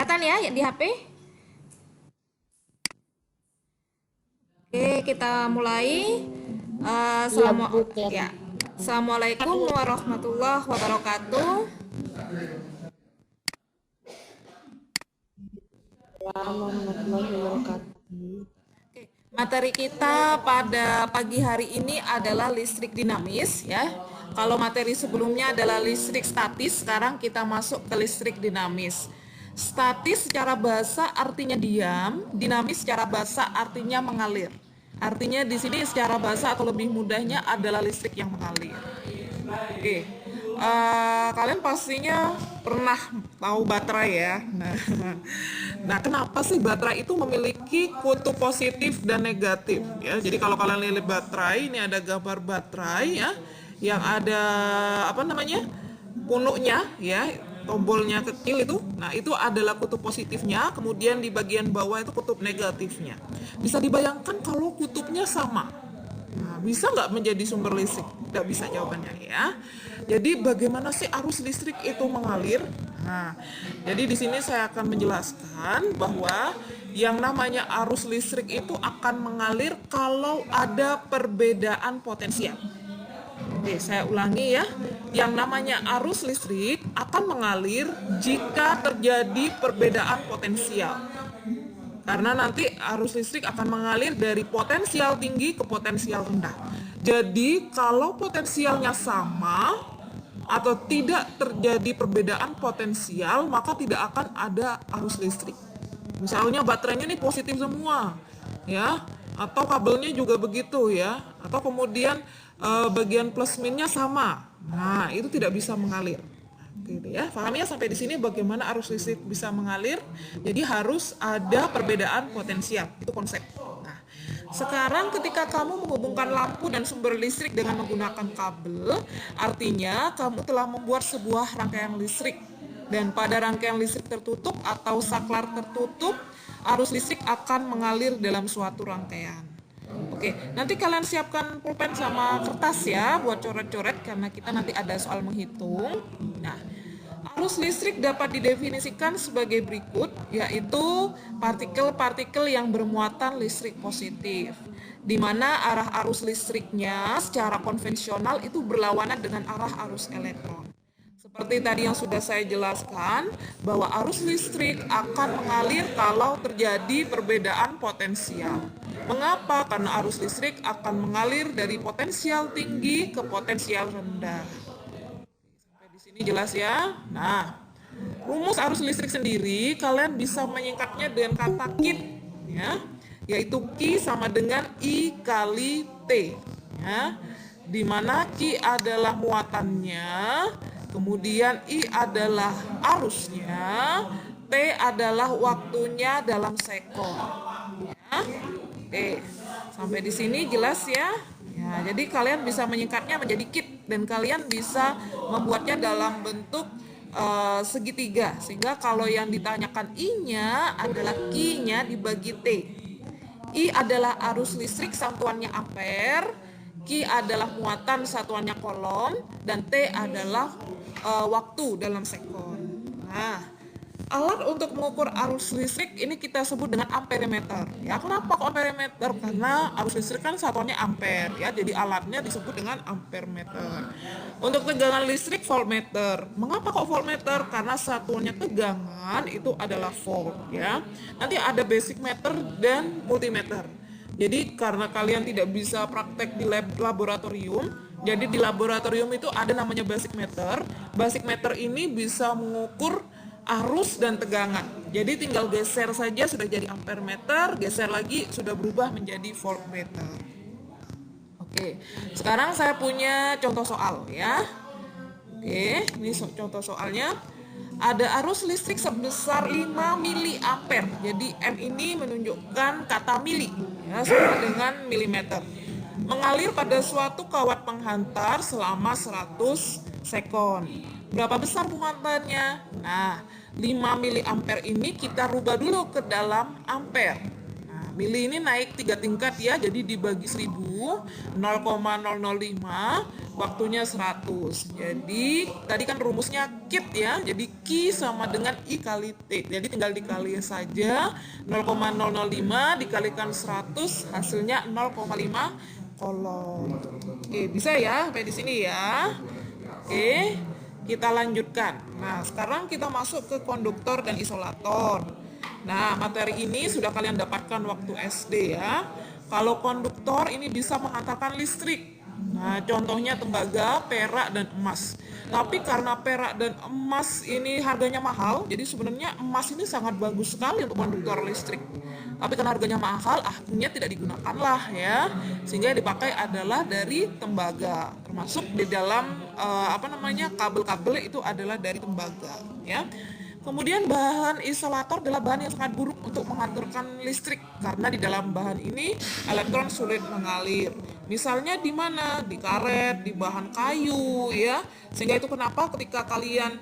Kelihatan ya di HP? Oke, kita mulai. Iya, Bu, kelihatan. Ya. Assalamualaikum warahmatullahi wabarakatuh. Warahmatullahi wabarakatuh. Oke, materi kita pada pagi hari ini adalah listrik dinamis ya. Kalau materi sebelumnya adalah listrik statis, sekarang kita masuk ke listrik dinamis. Statis secara bahasa artinya diam, dinamis secara bahasa artinya mengalir. Artinya di sini secara bahasa atau lebih mudahnya adalah listrik yang mengalir. Oke, kalian pastinya pernah tahu baterai ya. Nah, kenapa sih baterai itu memiliki kutub positif dan negatif? Ya, jadi kalau kalian lihat baterai, ini ada gambar baterai ya, yang ada apa namanya punuknya ya, tombolnya kecil itu. Nah, itu adalah kutub positifnya. Kemudian di bagian bawah itu kutub negatifnya. Bisa dibayangkan kalau kutubnya sama. Nah, bisa nggak menjadi sumber listrik? Tidak bisa jawabannya ya. Jadi bagaimana sih arus listrik itu mengalir? Nah, jadi di sini saya akan menjelaskan bahwa yang namanya arus listrik itu akan mengalir kalau ada perbedaan potensial. Oke, saya ulangi ya. Yang namanya arus listrik akan mengalir jika terjadi perbedaan potensial. Karena nanti arus listrik akan mengalir dari potensial tinggi ke potensial rendah. Jadi kalau potensialnya sama atau tidak terjadi perbedaan potensial, maka tidak akan ada arus listrik. Misalnya baterainya ini positif semua, ya, atau kabelnya juga begitu ya, atau kemudian bagian plus minusnya sama. Nah, itu tidak bisa mengalir. Gitu ya. Paham ya sampai di sini bagaimana arus listrik bisa mengalir? Jadi harus ada perbedaan potensial. Itu konsep. Nah, sekarang ketika kamu menghubungkan lampu dan sumber listrik dengan menggunakan kabel, artinya kamu telah membuat sebuah rangkaian listrik. Dan pada rangkaian listrik tertutup atau saklar tertutup, arus listrik akan mengalir dalam suatu rangkaian. Oke, nanti kalian siapkan pulpen sama kertas ya buat coret-coret karena kita nanti ada soal menghitung. Nah, arus listrik dapat didefinisikan sebagai berikut, yaitu partikel-partikel yang bermuatan listrik positif, di mana arah arus listriknya secara konvensional itu berlawanan dengan arah arus elektron. Seperti tadi yang sudah saya jelaskan, bahwa arus listrik akan mengalir kalau terjadi perbedaan potensial. Mengapa? Karena arus listrik akan mengalir dari potensial tinggi ke potensial rendah. Sampai di sini jelas ya? Nah, rumus arus listrik sendiri kalian bisa menyingkatnya dengan kata kit, ya, yaitu Q sama dengan I kali T, ya, di mana Q adalah muatannya, kemudian I adalah arusnya, T adalah waktunya dalam sekon. Ya. Oke, sampai di sini jelas ya. Ya, jadi kalian bisa menyingkatnya menjadi kit dan kalian bisa membuatnya dalam bentuk segitiga. Sehingga kalau yang ditanyakan I-nya adalah Q-nya dibagi T. I adalah arus listrik satuannya ampere, Q adalah muatan satuannya kolom, dan T adalah waktu dalam sekon. Nah, alat untuk mengukur arus listrik ini kita sebut dengan amperemeter. Ya, kenapa kok amperemeter? Karena arus listrik kan satuannya ampere, ya. Jadi alatnya disebut dengan amperemeter. Untuk tegangan listrik voltmeter. Mengapa kok voltmeter? Karena satuannya tegangan itu adalah volt, ya. Nanti ada basic meter dan multimeter. Jadi karena kalian tidak bisa praktek di laboratorium, jadi di laboratorium itu ada namanya basic meter. Basic meter ini bisa mengukur arus dan tegangan. Jadi tinggal geser saja sudah jadi ampere meter, geser lagi sudah berubah menjadi voltmeter. Oke, sekarang saya punya contoh soal ya. Oke, ini contoh soalnya. Ada arus listrik sebesar 5 mili ampere. Jadi M ini menunjukkan kata mili ya, sama dengan milimeter. Mengalir pada suatu kawat penghantar selama 100 sekon. Berapa besar muatannya? Nah, 5 mili ampere ini kita rubah dulu ke dalam ampere. Nah, mili ini naik 3 tingkat ya, jadi dibagi 1000, 0,005, waktunya 100. Jadi tadi kan rumusnya kit ya, jadi Q sama dengan I kali T. Jadi tinggal dikali saja, 0,005 dikalikan 100, hasilnya 0,5 kolom. Oke, bisa ya sampai di sini ya. Oke, kita lanjutkan. Nah, sekarang kita masuk ke konduktor dan isolator. Nah, materi ini sudah kalian dapatkan waktu SD ya. Kalau konduktor ini bisa menghantarkan listrik. Nah, contohnya tembaga, perak, dan emas. Tapi karena perak dan emas ini harganya mahal, jadi sebenarnya emas ini sangat bagus sekali untuk konduktor listrik. Tapi karena harganya mahal, akhirnya tidak digunakan lah ya. Sehingga yang dipakai adalah dari tembaga. Termasuk di dalam kabel-kabel itu adalah dari tembaga ya. Kemudian bahan isolator adalah bahan yang sangat buruk untuk mengaturkan listrik karena di dalam bahan ini elektron sulit mengalir. Misalnya di mana? Di karet, di bahan kayu ya. Sehingga itu kenapa ketika kalian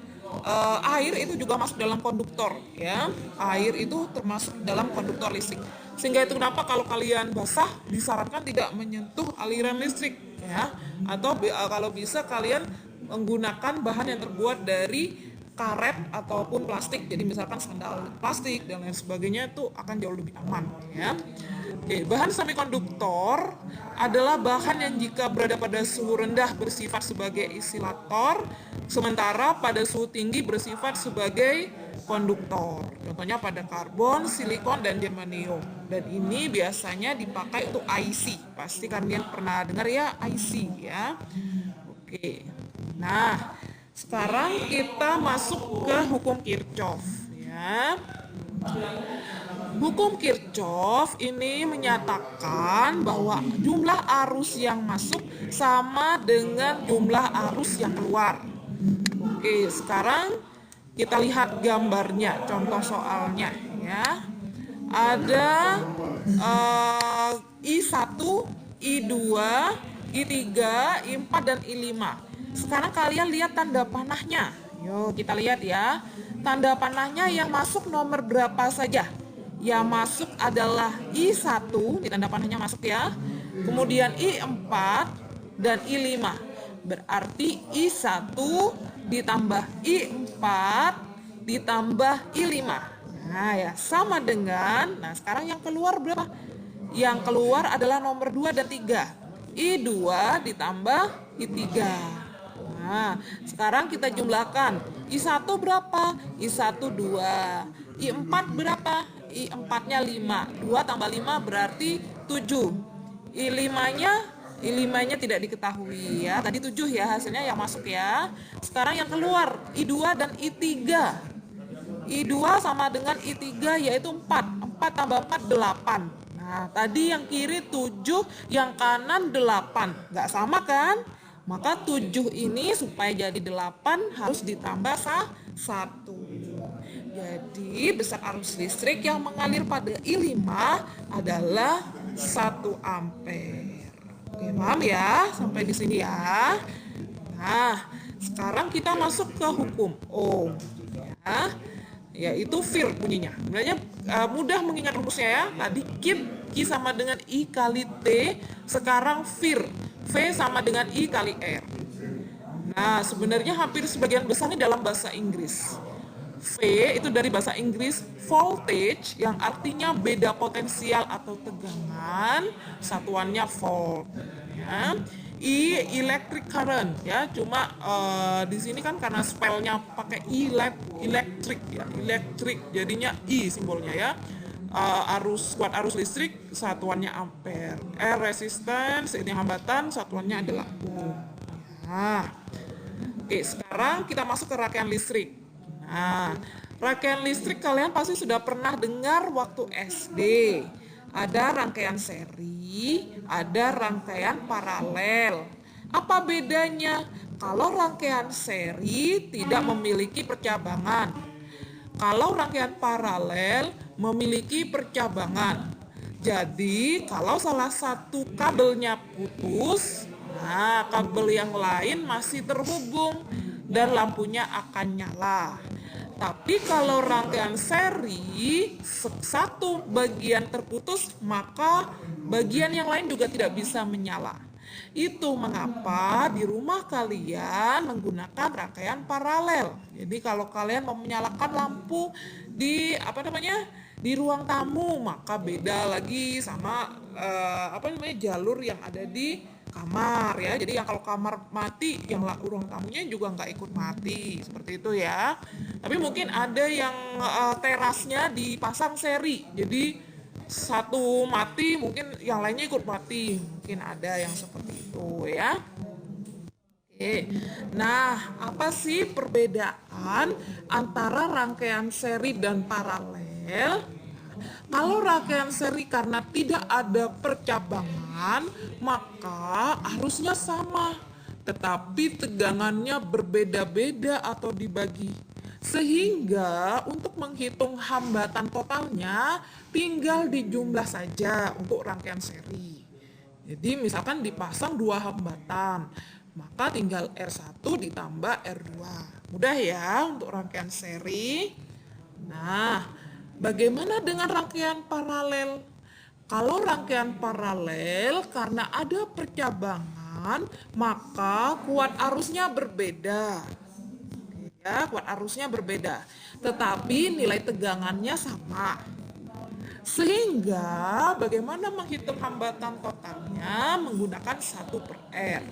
air itu juga masuk dalam konduktor ya. Air itu termasuk dalam konduktor listrik. Sehingga itu kenapa kalau kalian basah disarankan tidak menyentuh aliran listrik ya. Atau kalau bisa kalian menggunakan bahan yang terbuat dari karet ataupun plastik, jadi misalkan sandal plastik dan lain sebagainya itu akan jauh lebih aman ya. Oke, bahan semikonduktor adalah bahan yang jika berada pada suhu rendah bersifat sebagai isolator, sementara pada suhu tinggi bersifat sebagai konduktor. Contohnya pada karbon, silikon, dan germanium. Dan ini biasanya dipakai untuk IC. Pasti kalian pernah dengar ya IC ya. Oke. Nah, sekarang kita masuk ke hukum Kirchhoff ya. Hukum Kirchhoff ini menyatakan bahwa jumlah arus yang masuk sama dengan jumlah arus yang keluar. Oke, sekarang kita lihat gambarnya, contoh soalnya ya. Ada I1, I2, I3, I4, dan I5. Sekarang kalian lihat tanda panahnya. Yuk kita lihat ya. Tanda panahnya yang masuk nomor berapa saja? Yang masuk adalah I1, di tanda panahnya masuk ya. Kemudian I4 dan I5. Berarti I1 ditambah I4 ditambah I5. Nah ya, sama dengan, nah sekarang yang keluar berapa? Yang keluar adalah nomor 2 dan 3. I2 ditambah I3. Nah, sekarang kita jumlahkan. I1 berapa? I1 2. I4 berapa? I4-nya 5. 2 tambah 5 berarti 7. I5-nya tidak diketahui ya. Tadi 7 ya hasilnya yang masuk ya. Sekarang yang keluar I2 dan I3. I2 sama dengan I3 yaitu 4. 4 tambah 4 8. Nah, tadi yang kiri 7, yang kanan 8. Nggak sama kan? Maka 7 ini supaya jadi 8 harus ditambah 1. Jadi besar arus listrik yang mengalir pada I5 adalah 1 ampere. Oke, paham ya? Sampai di sini ya. Nah, sekarang kita masuk ke hukum Ohm ya. Yaitu Fir bunyinya. Sebenarnya mudah mengingat rumusnya ya. Tadi Q sama dengan I kali T, sekarang Fir V sama dengan I kali R. Nah, sebenarnya hampir sebagian besar ini dalam bahasa Inggris. V itu dari bahasa Inggris voltage yang artinya beda potensial atau tegangan, satuannya volt. Ya. I electric current ya, cuma di sini kan karena spellnya pakai electric ya, electric jadinya I simbolnya ya. Kuat arus listrik satuannya ampere. R resistance ini hambatan satuannya adalah ohm. Nah, oke, sekarang kita masuk ke rangkaian listrik. Nah, rangkaian listrik kalian pasti sudah pernah dengar waktu SD. Ada rangkaian seri, ada rangkaian paralel. Apa bedanya? Kalau rangkaian seri tidak memiliki percabangan. Kalau rangkaian paralel memiliki percabangan. Jadi, kalau salah satu kabelnya putus, nah kabel yang lain masih terhubung dan lampunya akan nyala. Tapi kalau rangkaian seri satu bagian terputus, maka bagian yang lain juga tidak bisa menyala. Itu mengapa di rumah kalian menggunakan rangkaian paralel. Jadi kalau kalian mau menyalakan lampu di di ruang tamu, maka beda lagi sama jalur yang ada di kamar ya. Jadi yang kalau kamar mati, yang ruang tamunya juga nggak ikut mati, seperti itu ya. Tapi mungkin ada yang terasnya dipasang seri, jadi satu mati mungkin yang lainnya ikut mati, mungkin ada yang seperti itu ya. Oke, nah apa sih perbedaan antara rangkaian seri dan paralel? Kalau rangkaian seri karena tidak ada percabangan, maka arusnya sama, tetapi tegangannya berbeda-beda atau dibagi. Sehingga untuk menghitung hambatan totalnya tinggal dijumlah saja untuk rangkaian seri. Jadi misalkan dipasang 2 hambatan, maka tinggal R1 ditambah R2. Mudah ya untuk rangkaian seri. Nah, bagaimana dengan rangkaian paralel? Kalau rangkaian paralel karena ada percabangan, maka kuat arusnya berbeda. Ya, kuat arusnya berbeda, tetapi nilai tegangannya sama. Sehingga bagaimana menghitung hambatan totalnya menggunakan 1/R.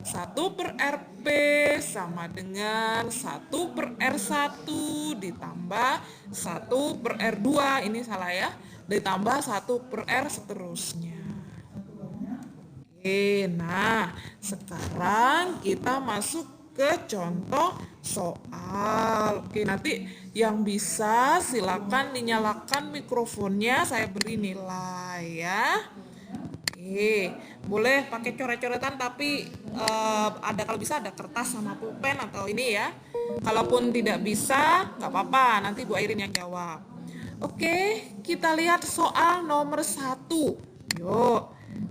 1/Rp sama dengan 1/R1 ditambah 1/R2, ini salah ya, ditambah 1/R seterusnya. Oke, nah sekarang kita masuk ke contoh soal. Oke, nanti yang bisa silakan dinyalakan mikrofonnya, saya beri nilai ya. Oke, boleh pakai coret-coretan, tapi kalau bisa ada kertas sama pulpen atau ini ya. Kalaupun tidak bisa, nggak apa-apa, nanti Bu Airin yang jawab. Oke, kita lihat soal nomor 1. Yuk,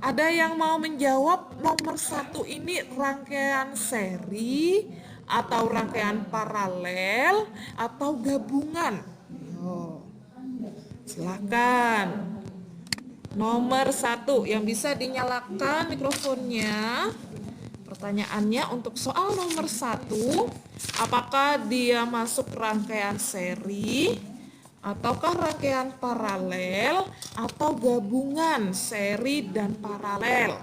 ada yang mau menjawab nomor 1 ini rangkaian seri atau rangkaian paralel atau gabungan? Yuk, silakan. Nomor 1 yang bisa dinyalakan mikrofonnya. Pertanyaannya untuk soal nomor 1, apakah dia masuk rangkaian seri ataukah rangkaian paralel atau gabungan seri dan paralel?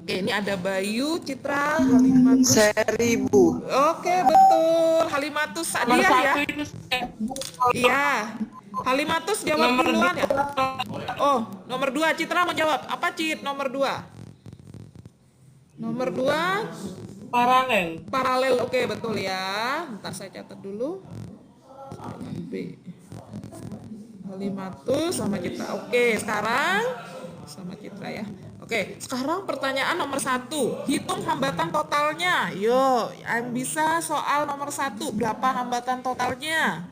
Oke, ini ada Bayu, Citra, Halimatus. Seri, Bu. Oke, betul. Halimatus Adiah ya? Iya. Halimatus jawab duluan ya? Oh, nomor 2. Citra mau jawab. Apa, Cit? Nomor 2. Nomor 2. Paralel. Paralel, oke, betul ya. Ntar saya catat dulu. B. Halimatus sama Citra. Oke, sekarang sama Citra ya. Oke, sekarang pertanyaan nomor 1. Hitung hambatan totalnya. Yuk, yang bisa soal nomor 1. Berapa hambatan totalnya?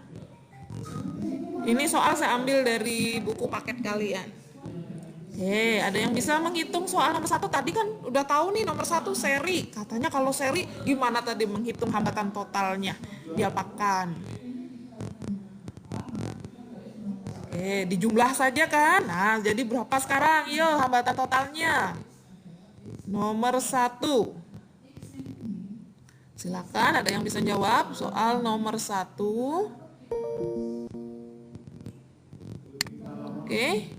Ini soal saya ambil dari buku paket kalian. Oke, ada yang bisa menghitung soal nomor 1? Tadi kan udah tahu nih nomor 1 seri. Katanya kalau seri gimana tadi menghitung hambatan totalnya? Diapakan? Oke, dijumlah saja kan? Nah, jadi berapa sekarang? Yuk, hambatan totalnya. Nomor 1. Silakan, ada yang bisa jawab soal nomor 1. Oke.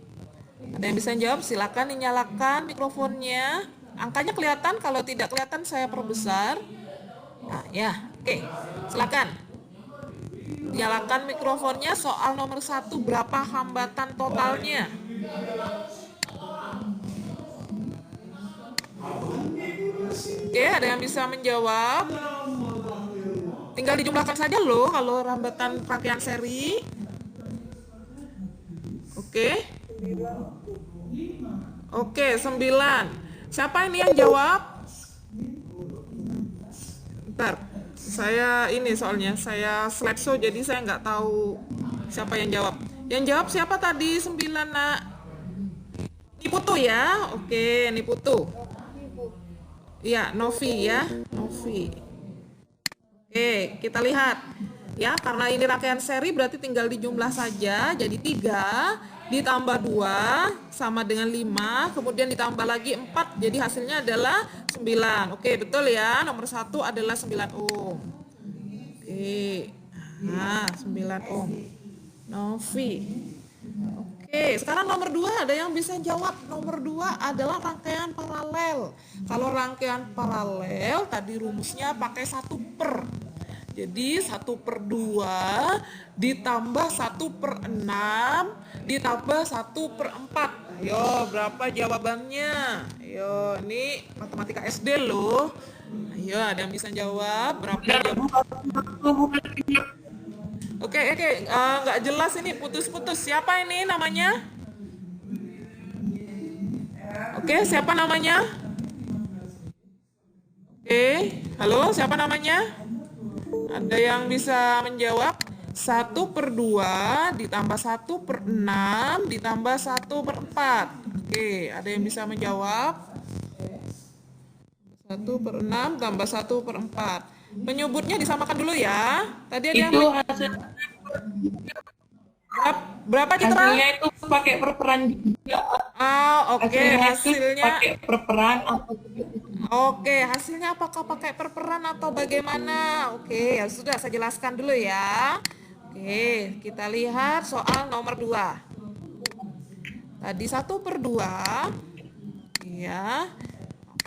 Ada yang bisa jawab? Silakan dinyalakan mikrofonnya. Angkanya kelihatan, kalau tidak kelihatan saya perbesar. Nah, ya. Oke. Silakan. Nyalakan mikrofonnya soal nomor 1, berapa hambatan totalnya? Oke, ada yang bisa menjawab? Tinggal dijumlahkan saja loh kalau hambatan rangkaian seri. Oke. Oke, 9. Siapa ini yang jawab? Bentar. Saya ini soalnya saya slideshow jadi saya nggak tahu siapa yang jawab. Yang jawab siapa tadi 9, Nak? Niputu ya? Oke, Niputu. Iya, Novi ya. Novi. Oke, kita lihat. Ya, karena ini rangkaian seri berarti tinggal dijumlah saja. Jadi 3 ditambah 2 sama dengan 5, kemudian ditambah lagi 4, jadi hasilnya adalah 9. Oke, betul ya. Nomor 1 adalah 9 ohm. Oke. Nah, 9 ohm. Novi. Oke, sekarang nomor 2 ada yang bisa jawab. Nomor 2 adalah rangkaian paralel. Kalau rangkaian paralel tadi rumusnya pakai 1/. Jadi 1/2 ditambah 1/6 ditambah 1/4. Ayo, berapa jawabannya? Ayo, ini matematika SD loh. Ayo, ada yang bisa jawab? Berapa jawaban? Oke, nggak jelas ini, putus-putus. Siapa ini namanya? Oke, siapa namanya? Oke, halo, siapa namanya? Ada yang bisa menjawab? 1/2 ditambah 1/6 ditambah 1/4. Oke, ada yang bisa menjawab? 1/6 tambah 1/4. Penyebutnya disamakan dulu ya. Tadi ada yang berapa Citra? Hasilnya itu pakai perperan juga. Oke, hasilnya pakai perperan atau Oke, hasilnya apakah pakai perperan atau bagaimana? Oke, ya sudah, saya jelaskan dulu ya. Oke, kita lihat soal nomor 2. Tadi 1/2. Ya.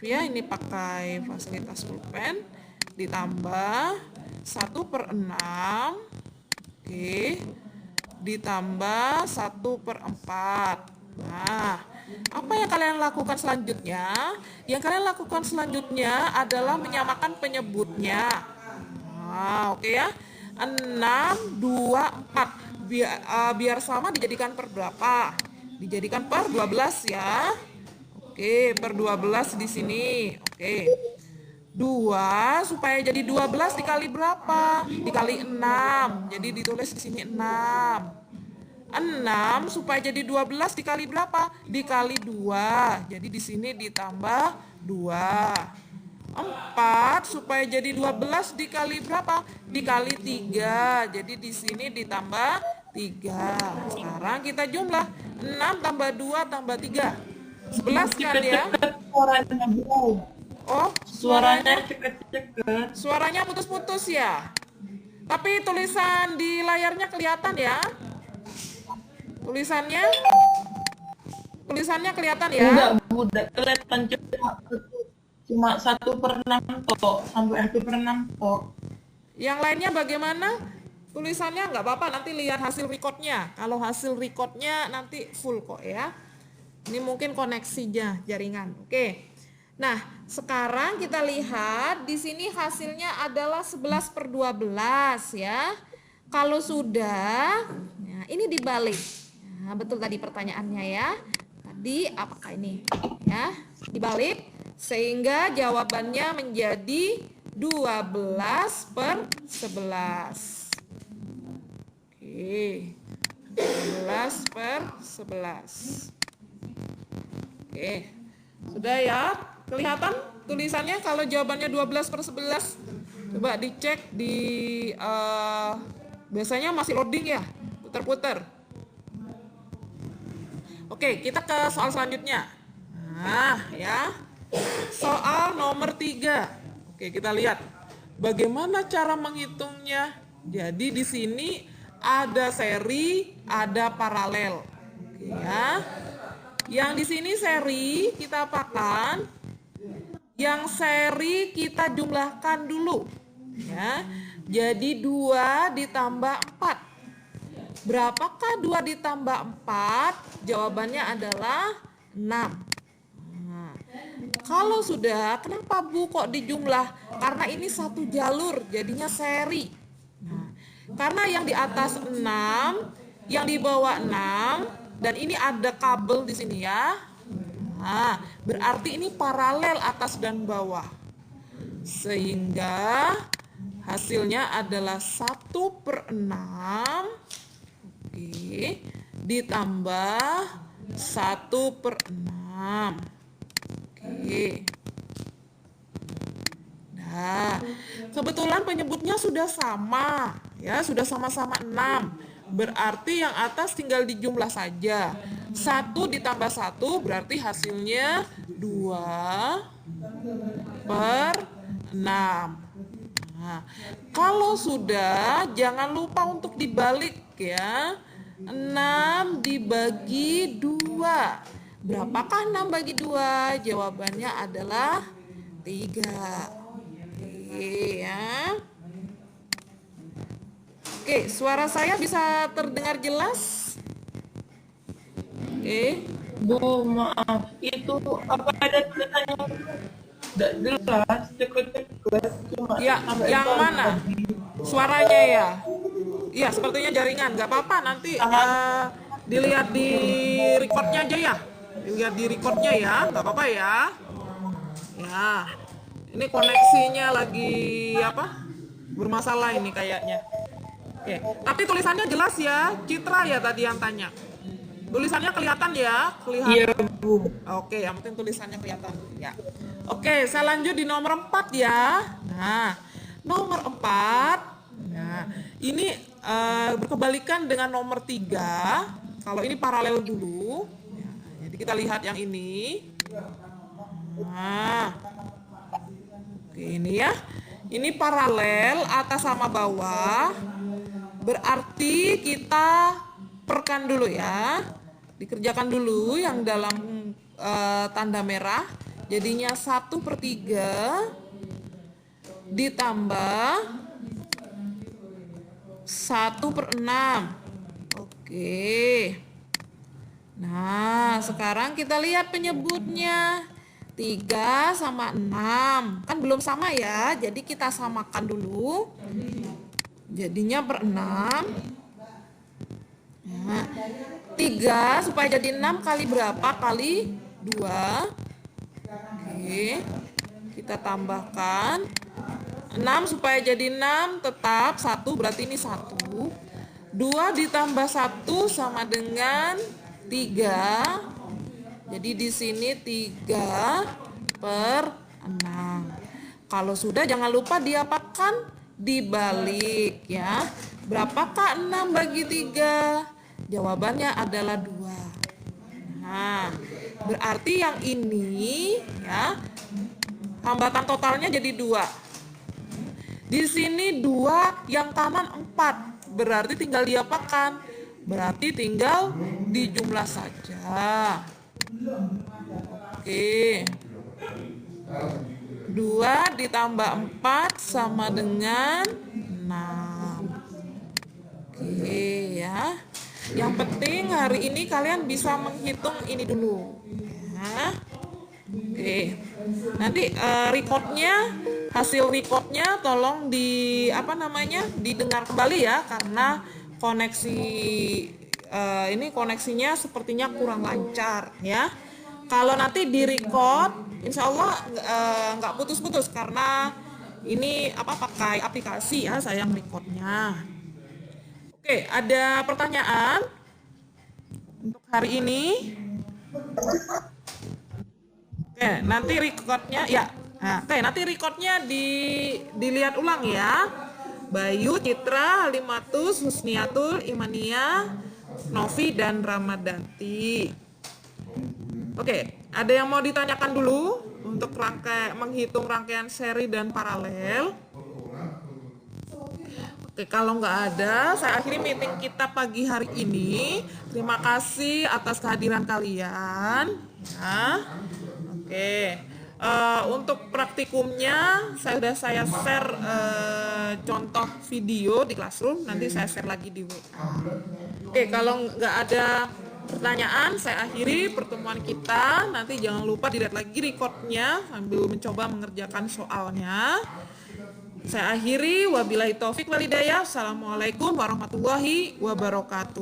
Ya, ini pakai fasilitas pulpen. Ditambah 1/6. Oke. Ditambah 1/4. Nah, apa yang kalian lakukan selanjutnya? Yang kalian lakukan selanjutnya adalah menyamakan penyebutnya. Nah, oke ya. 6, 2, 4. Biar sama dijadikan per berapa? Dijadikan per 12 ya. Oke, per 12 di sini. Oke. 2 supaya jadi 12 dikali berapa? Dikali 6. Jadi ditulis di sini 6. 6 supaya jadi 12 dikali berapa? Dikali 2. Jadi di sini ditambah 2. 4 supaya jadi 12 dikali berapa? Dikali 3. Jadi di sini ditambah 3. Sekarang kita jumlah 6 tambah 2 tambah 3. 11 kan ya? suaranya bro. Oh, Suaranya cepet-cepet. suaranya putus-putus ya. Tapi tulisan di layarnya kelihatan ya. Tulisannya kelihatan ya? Enggak, udah kelihatan cuma 1/6 tok, sampai 1/6 tok. Yang lainnya bagaimana? Tulisannya nggak apa-apa, nanti lihat hasil recordnya. Kalau hasil recordnya nanti full kok ya. Ini mungkin koneksinya jaringan. Oke. Nah, sekarang kita lihat di sini hasilnya adalah 11/12 ya. Kalau sudah, nah ini dibalik. Nah, betul tadi pertanyaannya ya. Tadi apakah ini? Ya, dibalik sehingga jawabannya menjadi 12/11. Oke. 12/11. Oke. Sudah ya? Kelihatan tulisannya kalau jawabannya 12/11? Coba dicek di biasanya masih loading ya, putar-putar. Oke, kita ke soal selanjutnya. Nah, ya. Soal nomor 3. Oke, kita lihat bagaimana cara menghitungnya. Jadi di sini ada seri, ada paralel. Oke ya. Yang di sini seri kita apakan? Yang seri kita jumlahkan dulu. Ya. Jadi 2 ditambah 4. Berapakah 2 ditambah 4? Jawabannya adalah 6. Nah, kalau sudah, kenapa Bu kok dijumlah? Karena ini satu jalur, jadinya seri. Nah, karena yang di atas 6, yang di bawah 6, dan ini ada kabel di sini ya. Nah, berarti ini paralel atas dan bawah. Sehingga hasilnya adalah 1/6. Oke, ditambah 1/6. Oke. Nah, kebetulan penyebutnya sudah sama, ya, sudah sama-sama 6. Berarti yang atas tinggal dijumlah saja. 1 ditambah 1 berarti hasilnya 2 per 6. Nah, kalau sudah, jangan lupa untuk dibalik ya. 6 dibagi 2. Berapakah 6 bagi 2? Jawabannya adalah 3. Oke ya. Oke, suara saya bisa terdengar jelas? Oke. Bu, maaf, itu apa ada tulisannya? Tidak jelas, ceklek-ceklek. Cuma Ya, sampai yang itu mana? tadi. Suaranya ya? Iya, sepertinya jaringan. Nggak apa-apa, nanti dilihat di recordnya aja ya. Dilihat di recordnya ya, nggak apa-apa ya. Ya, ini koneksinya lagi apa? Bermasalah ini kayaknya. Oke, tapi tulisannya jelas ya. Citra ya tadi yang tanya. Tulisannya kelihatan ya? Kelihatan. Iya, Bu. Oke, yang penting tulisannya kelihatan ya. Oke, saya lanjut di nomor 4 ya. Nah, nomor 4. Nah, ini berkebalikan dengan nomor 3. Kalau ini paralel dulu. Ya, jadi kita lihat yang ini. Nah, oke ini ya. Ini paralel atas sama bawah. Berarti kita perkan dulu ya. Dikerjakan dulu yang dalam tanda merah. Jadinya 1/3 ditambah 1/6. Oke. Nah, sekarang kita lihat penyebutnya. 3 sama 6. Kan belum sama ya, jadi kita samakan dulu. Jadinya per 6. Nah, 3 supaya jadi 6 kali berapa? Kali 2. Oke, kita tambahkan 6 supaya jadi 6 tetap 1 berarti ini 1. 2 ditambah 1 sama dengan 3. Jadi di sini 3 per 6. Kalau sudah jangan lupa diapakan? Dibalik ya. Berapakah 6 bagi 3? Jawabannya adalah 2. Nah, berarti yang ini ya hambatan totalnya jadi 2. Di sini 2, yang kanan 4. Berarti tinggal diapakan? Berarti tinggal dijumlah saja. Oke. 2 ditambah 4 sama dengan 6. Oke ya. Yang penting hari ini kalian bisa menghitung ini dulu. Ya. Oke. Nanti hasil recordnya tolong didengar kembali ya, karena koneksinya sepertinya kurang lancar ya. Kalau nanti di record, insya Allah nggak putus-putus karena ini pakai aplikasi ya saya recordnya. Oke, ada pertanyaan untuk hari ini? Oke, nanti recordnya ya. Nah, oke, nanti recordnya dilihat ulang ya. Bayu, Citra, Halimatus, Husniatul, Imania, Novi, dan Ramadanti. Oke, ada yang mau ditanyakan dulu untuk menghitung rangkaian seri dan paralel? Oke, kalau nggak ada, saya akhiri meeting kita pagi hari ini. Terima kasih atas kehadiran kalian. Ya. Oke, untuk praktikumnya saya share contoh video di Classroom. Nanti saya share lagi di WA. Oke, kalau nggak ada pertanyaan, saya akhiri pertemuan kita. Nanti jangan lupa dilihat lagi recordnya sambil mencoba mengerjakan soalnya. Saya akhiri, wabillahi taufik wal hidayah. Assalamualaikum warahmatullahi wabarakatuh.